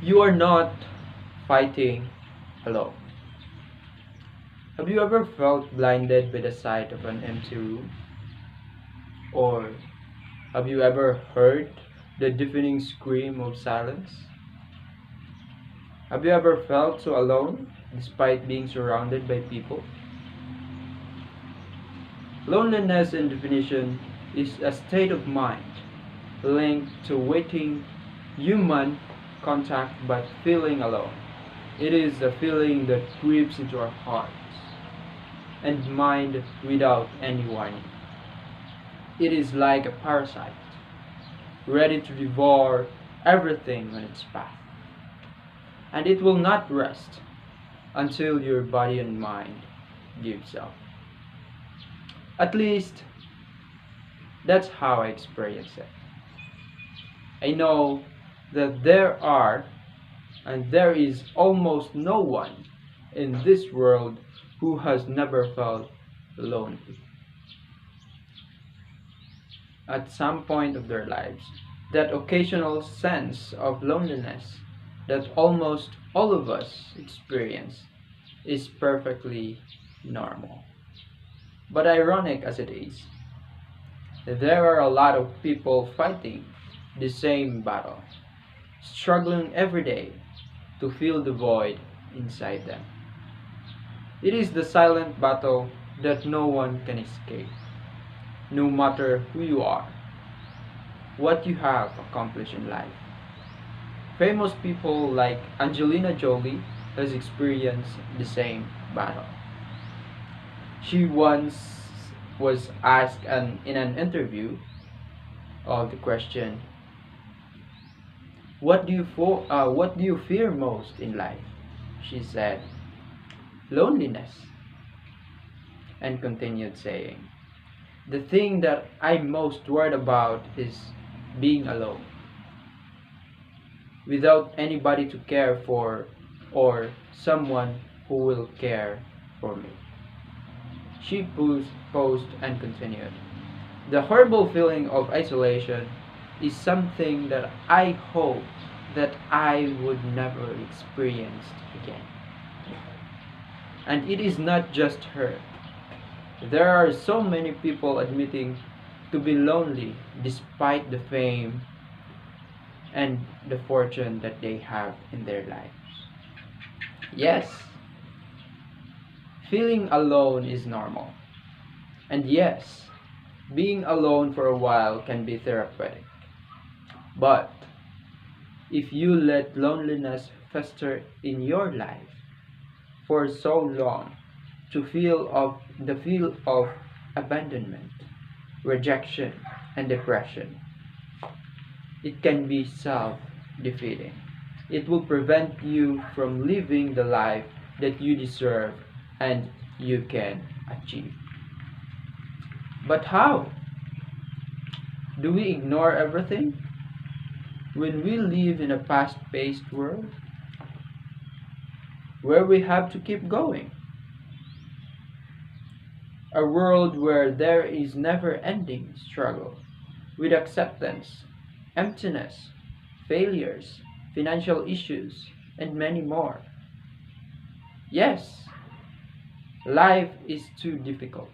You are not fighting alone. Have you ever felt blinded by the sight of an empty room? Or have you ever heard the deafening scream of silence? Have you ever felt so alone despite being surrounded by people? Loneliness, in definition, is a state of mind linked to waiting human contact but feeling alone. It is a feeling that creeps into our hearts and mind without any warning. It is like a parasite, ready to devour everything on its path. And it will not rest until your body and mind gives up. At least, that's how I experience it. I know that there is almost no one in this world who has never felt lonely at some point of their lives. That occasional sense of loneliness that almost all of us experience is perfectly normal. But ironic as it is, there are a lot of people fighting the same battle, struggling every day to fill the void inside them. It is the silent battle that no one can escape, no matter who you are, what you have accomplished in life. Famous people like Angelina Jolie has experienced the same battle. She once was asked in an interview of the question, what do you fear most in life? She said, loneliness, and continued saying, the thing that I'm most worried about is being alone, without anybody to care for or someone who will care for me. She posed and continued, the horrible feeling of isolation is something that I hope that I would never experience again. And it is not just her. There are so many people admitting to be lonely despite the fame and the fortune that they have in their lives. Yes, feeling alone is normal. And yes, being alone for a while can be therapeutic. But if you let loneliness fester in your life for so long, to feel of abandonment, rejection, and depression, it can be self-defeating. It will prevent you from living the life that you deserve and you can achieve. But how? Do we ignore everything? When we live in a fast-paced world where we have to keep going, a world where there is never-ending struggle with acceptance, emptiness, failures, financial issues, and many more. Yes, life is too difficult,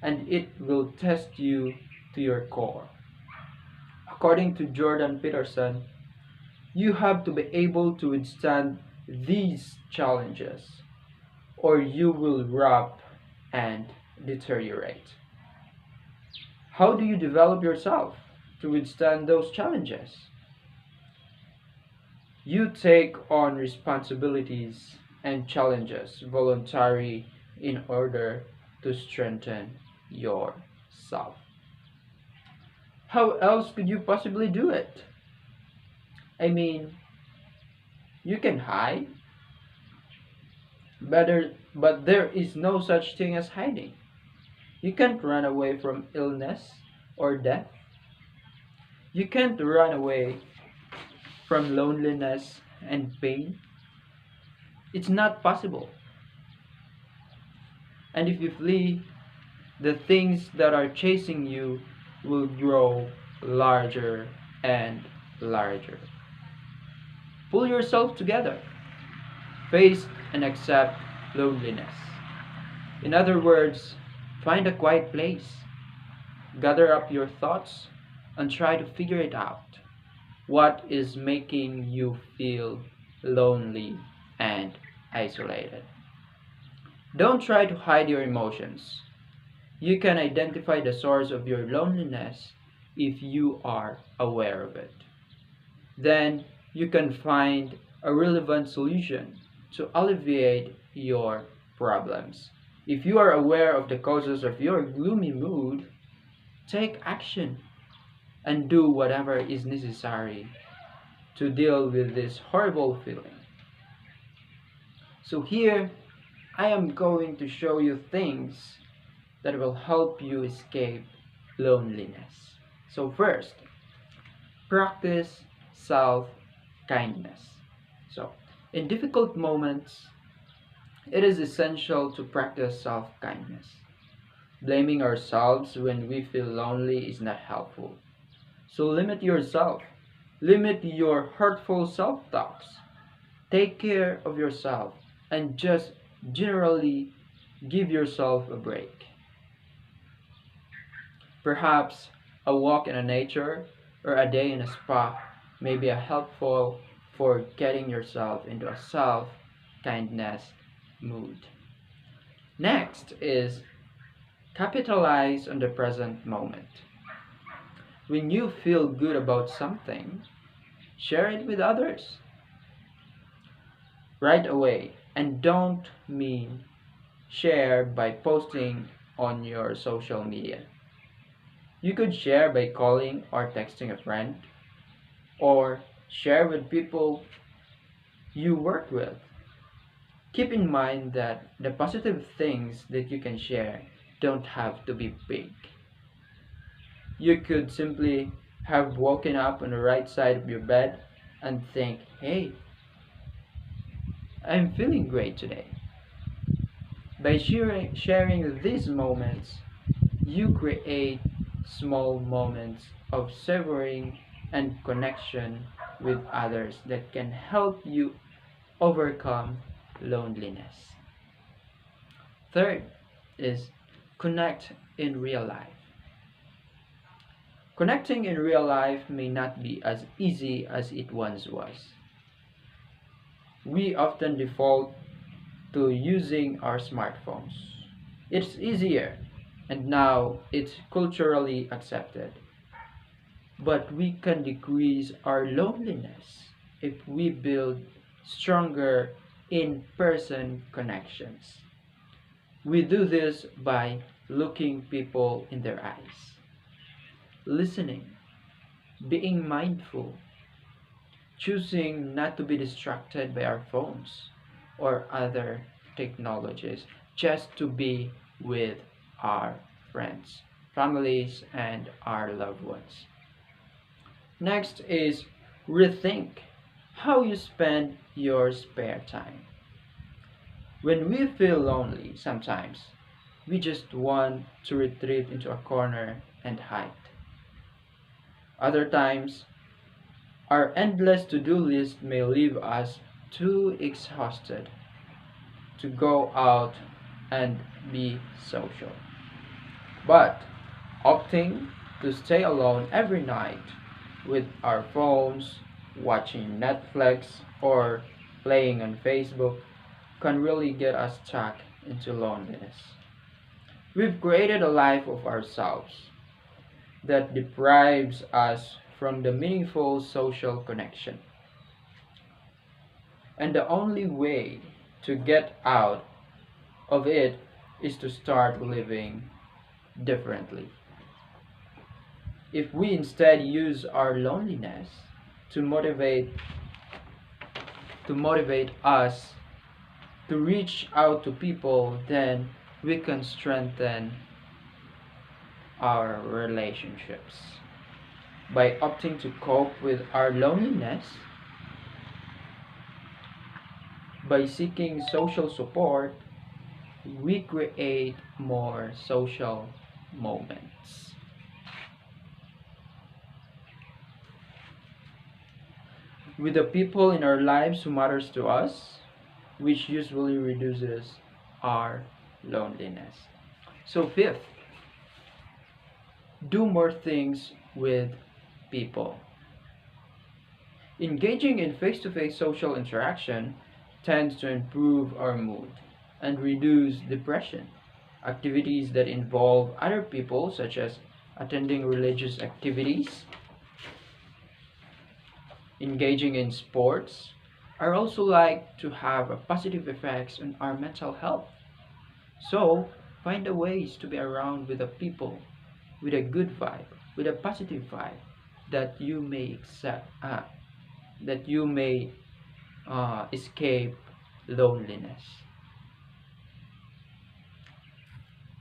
and it will test you to your core. According to Jordan Peterson, you have to be able to withstand these challenges, or you will rot and deteriorate. How do you develop yourself to withstand those challenges? You take on responsibilities and challenges voluntarily in order to strengthen yourself. How else could you possibly do it? I mean, you can hide, but there is no such thing as hiding. You can't run away from illness or death. You can't run away from loneliness and pain. It's not possible. And if you flee, the things that are chasing you will grow larger and larger, Pull yourself together. Face and accept loneliness. In other words, find a quiet place, gather up your thoughts, and try to figure it out. What is making you feel lonely and isolated? Don't try to hide your emotions. You can identify the source of your loneliness if you are aware of it. Then you can find a relevant solution to alleviate your problems. If you are aware of the causes of your gloomy mood, take action and do whatever is necessary to deal with this horrible feeling. So, here I am going to show you things that will help you escape loneliness. So, first, practice self kindness. So, in difficult moments, it is essential to practice self kindness. Blaming ourselves when we feel lonely is not helpful. So, limit yourself, limit your hurtful self talks. Take care of yourself and just generally give yourself a break. Perhaps a walk in a nature or a day in a spa may be a helpful for getting yourself into a self kindness mood. Next is capitalize on the present moment. When you feel good about something, share it with others right away, and don't mean share by posting on your social media. You could share by calling or texting a friend, or share with people you work with. Keep in mind that the positive things that you can share don't have to be big. You could simply have woken up on the right side of your bed and think, hey, I'm feeling great today. By sharing these moments, you create small moments of savoring and connection with others that can help you overcome loneliness. Third is connect in real life. Connecting in real life may not be as easy as it once was. We often default to using our smartphones. It's easier, and now it's culturally accepted. But we can decrease our loneliness if we build stronger in person connections. We do this by looking people in their eyes, listening, being mindful, choosing not to be distracted by our phones or other technologies, just to be with our friends, families, and our loved ones. Next is rethink how you spend your spare time. When we feel lonely, sometimes we just want to retreat into a corner and hide. Other times, our endless to do list may leave us too exhausted to go out and be social. But opting to stay alone every night with our phones, watching Netflix, or playing on Facebook can really get us stuck into loneliness. We've created a life of ourselves that deprives us from the meaningful social connection. And the only way to get out of it is to start living differently. If we instead use our loneliness to motivate us to reach out to people, then we can strengthen our relationships. By opting to cope with our loneliness, by seeking social support, we create more social moments. with the people in our lives who matters to us, which usually reduces our loneliness. So fifth, do more things with people. Engaging in face-to-face social interaction tends to improve our mood and reduce depression. Activities that involve other people, such as attending religious activities, engaging in sports, are also like to have a positive effects on our mental health. So, find a ways to be around with the people with a good vibe, with a positive vibe that you may accept, that you may escape loneliness.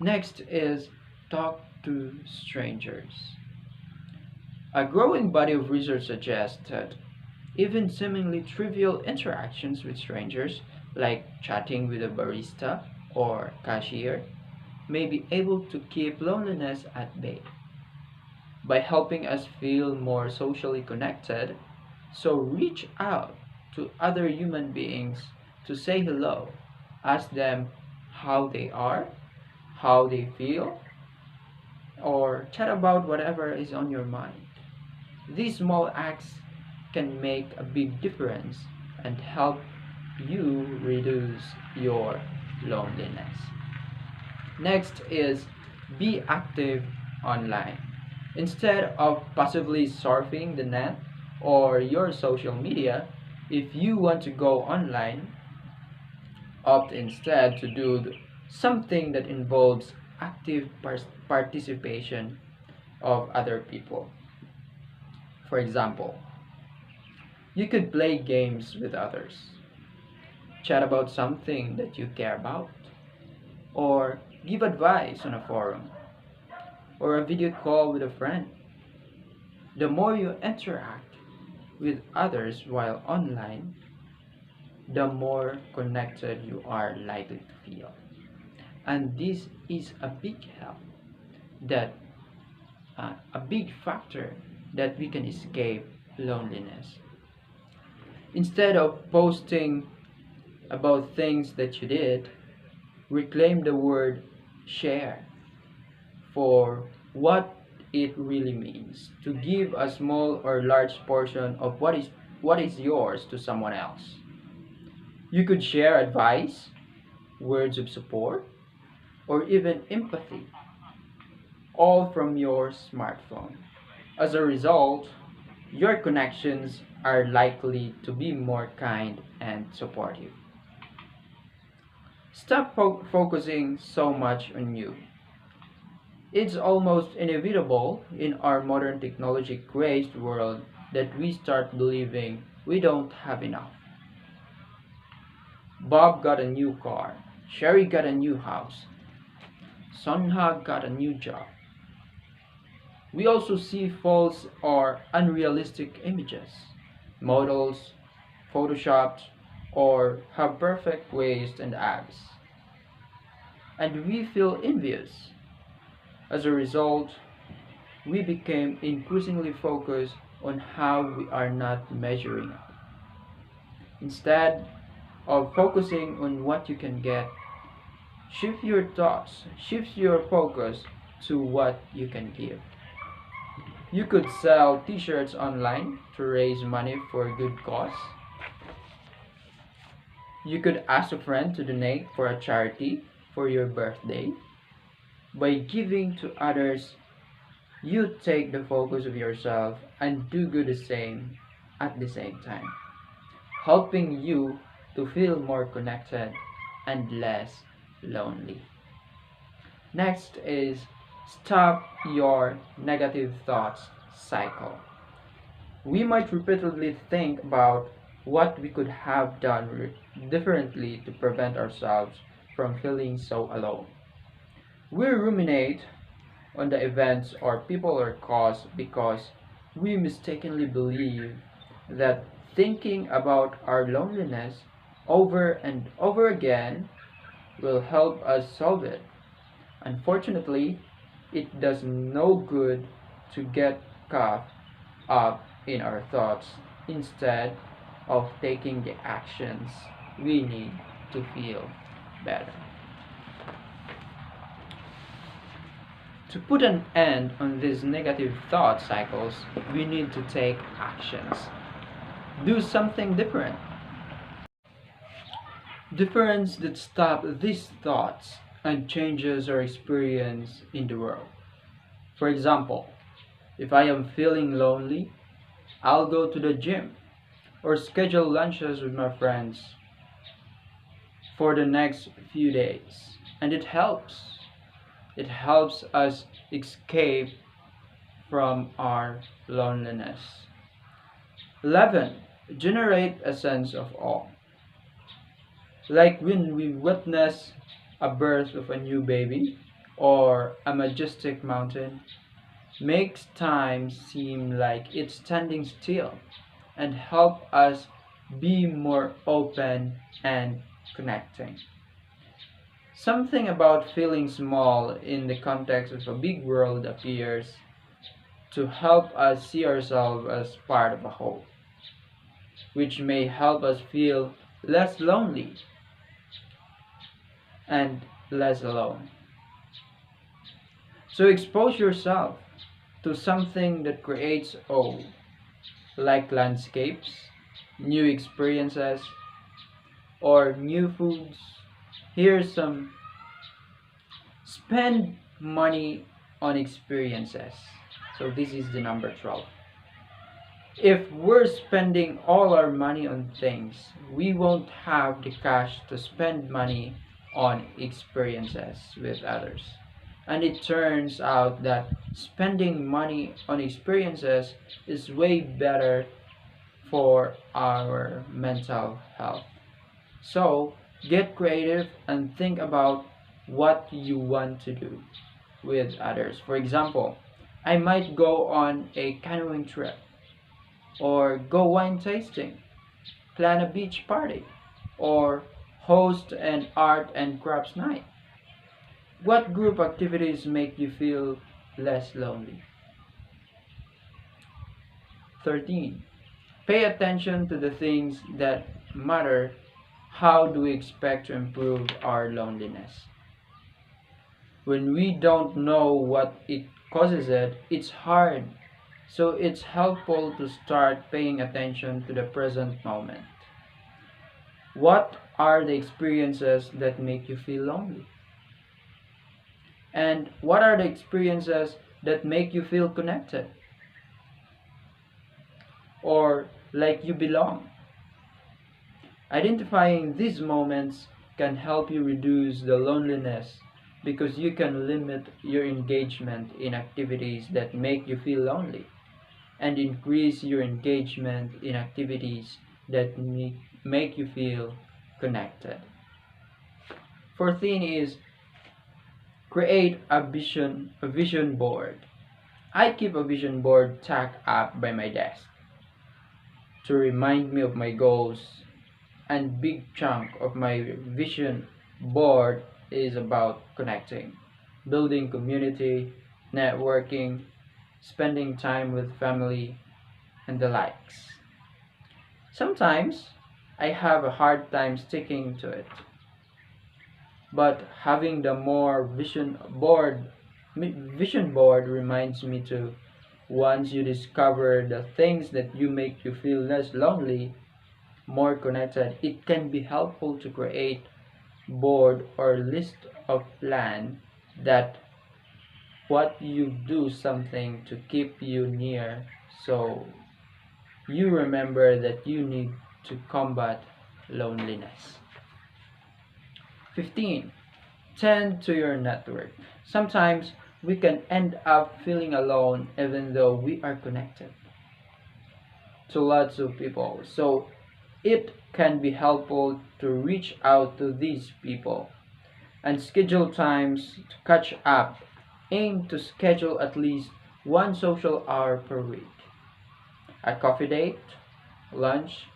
Next is talk to strangers. A growing body of research suggests that even seemingly trivial interactions with strangers, like chatting with a barista or cashier, may be able to keep loneliness at bay by helping us feel more socially connected. So reach out to other human beings to say hello, ask them how they are, how they feel, or chat about whatever is on your mind. These small acts can make a big difference and help you reduce your loneliness. Next is be active online. Instead of passively surfing the net or your social media, if you want to go online, opt instead to do something that involves active participation of other people. For example, you could play games with others, chat about something that you care about, or give advice on a forum, or a video call with a friend. The more you interact with others while online, the more connected you are likely to feel. And this is a big help that a big factor that we can escape loneliness. Instead of posting about things that you did, reclaim the word share for what it really means to give a small or large portion of what is yours to someone else. You could share advice, words of support, or even empathy, all from your smartphone. As a result, your connections are likely to be more kind and supportive. Stop focusing so much on you. It's almost inevitable in our modern technology crazed world that we start believing we don't have enough. Bob got a new car, Sherry got a new house, Sonha got a new job. We also see false or unrealistic images, models, photoshopped, or have perfect waist and abs. And we feel envious. As a result, we became increasingly focused on how we are not measuring up. Instead of focusing on what you can get, shift your thoughts, shift your focus to what you can give. You could sell t-shirts online to raise money for a good cause. You could ask a friend to donate for a charity for your birthday. By giving to others, you take the focus of yourself and do good the same at the same time, helping you to feel more connected and less lonely. Next is stop your negative thoughts cycle. We might repeatedly think about what we could have done differently to prevent ourselves from feeling so alone. We ruminate on the events or people or cause because we mistakenly believe that thinking about our loneliness over and over again will help us solve it. Unfortunately, it does no good to get caught up in our thoughts instead of taking the actions we need to feel better. To put an end on these negative thought cycles, we need to take actions. Do something different. Difference that stop these thoughts and changes our experience in the world. For example, if I am feeling lonely, I'll go to the gym or schedule lunches with my friends for the next few days. And it helps. It helps us escape from our loneliness. 11. Generate a sense of awe. Like when we witness a birth of a new baby or a majestic mountain, makes time seem like it's standing still and help us be more open and connecting. Something about feeling small in the context of a big world appears to help us see ourselves as part of a whole, which may help us feel less lonely and less alone. So expose yourself to something that creates awe, like landscapes, new experiences, or new foods. Here's some: spend money on experiences. So this is the number 12. If we're spending all our money on things, we won't have the cash to spend money on experiences with others. And it turns out that spending money on experiences is way better for our mental health. So get creative and think about what you want to do with others. For example, I might go on a canoeing trip or go wine tasting, plan a beach party, or host an art and crafts night. What group activities make you feel less lonely? 13. Pay attention to the things that matter. How do we expect to improve our loneliness? When we don't know what it causes it, it's hard. So it's helpful to start paying attention to the present moment. What are the experiences that make you feel lonely? And what are the experiences that make you feel connected or like you belong? Identifying these moments can help you reduce the loneliness because you can limit your engagement in activities that make you feel lonely and increase your engagement in activities that make you feel connected. 14 is create a vision board. I keep a vision board tacked up by my desk to remind me of my goals, and big chunk of my vision board is about connecting, building community, networking, spending time with family, and the likes. Sometimes I have a hard time sticking to it, but having the more vision board reminds me to. Once you discover the things that you make you feel less lonely, more connected, it can be helpful to create board or list of plan that what you do something to keep you near, so you remember that you need to combat loneliness. 15. Tend to your network. Sometimes we can end up feeling alone even though we are connected to lots of people. So it can be helpful to reach out to these people and schedule times to catch up. Aim to schedule at least one social hour per week. A coffee date, lunch,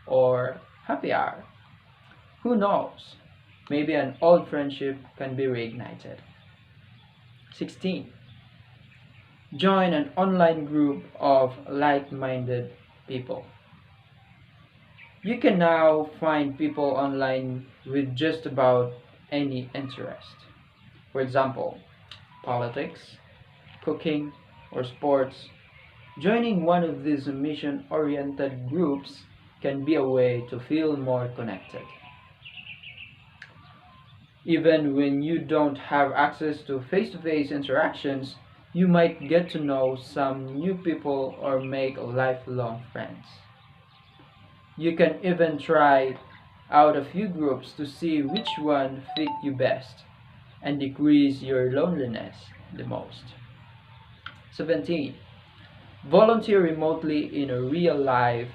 or happy hour. Who knows? Maybe an old friendship can be reignited. 16. Join an online group of like minded people. You can now find people online with just about any interest. For example, politics, cooking, or sports. Joining one of these mission oriented groups can be a way to feel more connected. Even when you don't have access to face interactions, you might get to know some new people or make lifelong friends. You can even try out a few groups to see which one fit you best and decrease your loneliness the most. 17. Volunteer remotely in a real life.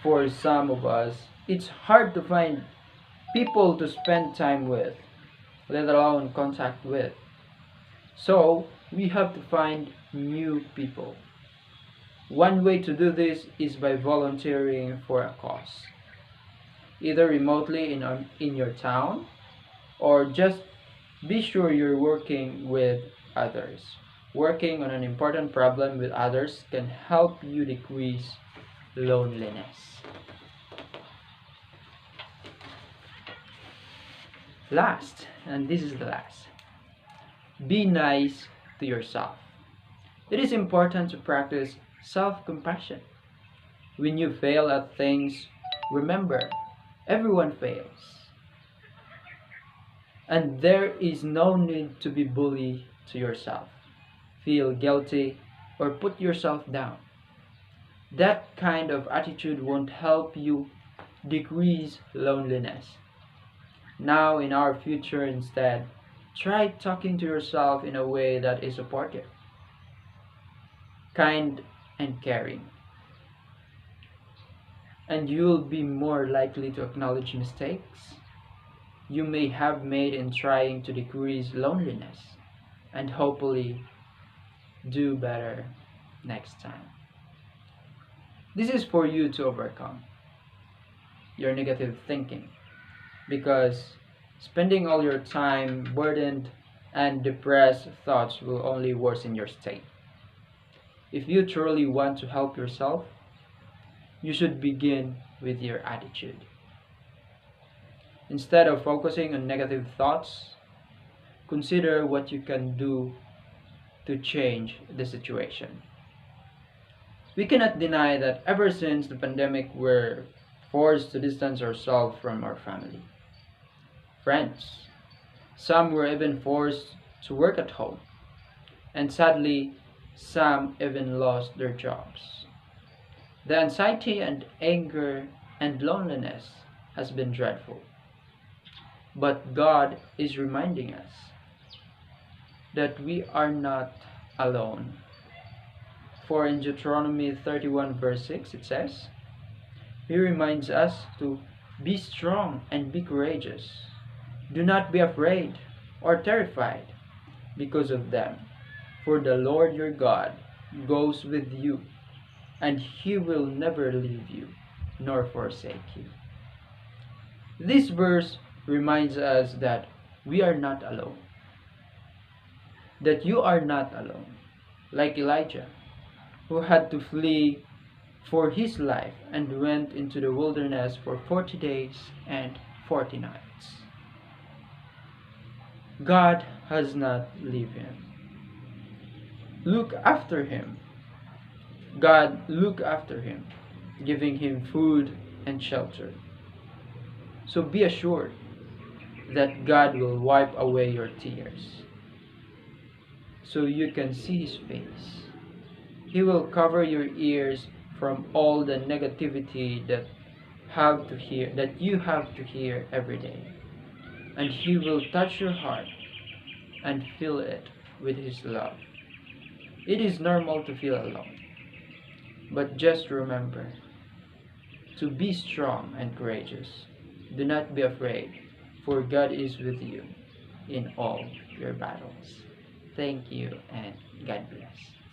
For some of us, it's hard to find people to spend time with, let alone contact with. So, we have to find new people. One way to do this is by volunteering for a cause, either remotely in your town or just be sure you're working with others. Working on an important problem with others can help you decrease loneliness. Last, and this is the last, be nice to yourself. It is important to practice self compassion. When you fail at things, remember everyone fails, and there is no need to be bully to yourself, feel guilty, or put yourself down. That kind of attitude won't help you decrease loneliness. Now, in our future, instead, try talking to yourself in a way that is supportive, kind, and caring. And you'll be more likely to acknowledge mistakes you may have made in trying to decrease loneliness and hopefully do better next time. This is for you to overcome your negative thinking because spending all your time burdened and depressed thoughts will only worsen your state. If you truly want to help yourself, you should begin with your attitude. Instead of focusing on negative thoughts, consider what you can do to change the situation. We cannot deny that ever since the pandemic, we're forced to distance ourselves from our family, friends. Some were even forced to work at home, and sadly, some even lost their jobs. The anxiety and anger and loneliness has been dreadful. But God is reminding us that we are not alone. For in Deuteronomy 31 verse 6 it says, He reminds us to be strong and be courageous. Do not be afraid or terrified because of them, for the Lord your God goes with you, and He will never leave you nor forsake you. This verse reminds us that we are not alone, that you are not alone, like Elijah, who had to flee for his life and went into the wilderness for 40 days and 40 nights. God has not left him. Look after him. God look after him, giving him food and shelter. So be assured that God will wipe away your tears so you can see his face. He will cover your ears from all the negativity that you have to hear every day. And he will touch your heart and fill it with his love. It is normal to feel alone, but just remember to be strong and courageous. Do not be afraid, for God is with you in all your battles. Thank you and God bless.